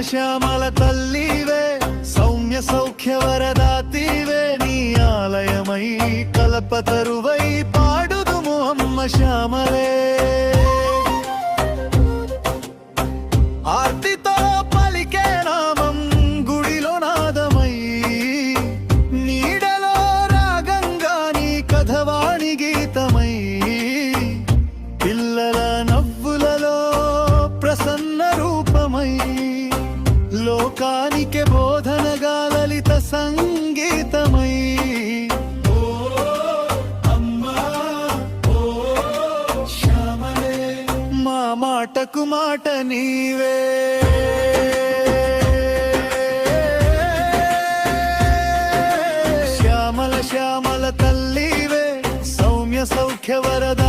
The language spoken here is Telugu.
శ్యామల తల్లివే సౌమ్య సౌఖ్య వరదాతివే నీ ఆలయమై కల్పతరువై పాడుదుము అమ్మ శ్యామలే ఆర్తితో పలికే నామం గుడిలో నాదమై నీడలో రాగంగా నీ కథవాణి గీతమై పిల్లల నవ్వులలో ప్రసన్న రూపమై లోకానికి బోధనగా లలిత సంగీతమై మా మాటకు మాట నీవే శ్యామల శ్యామల తల్లివే సౌమ్య సౌఖ్య వరద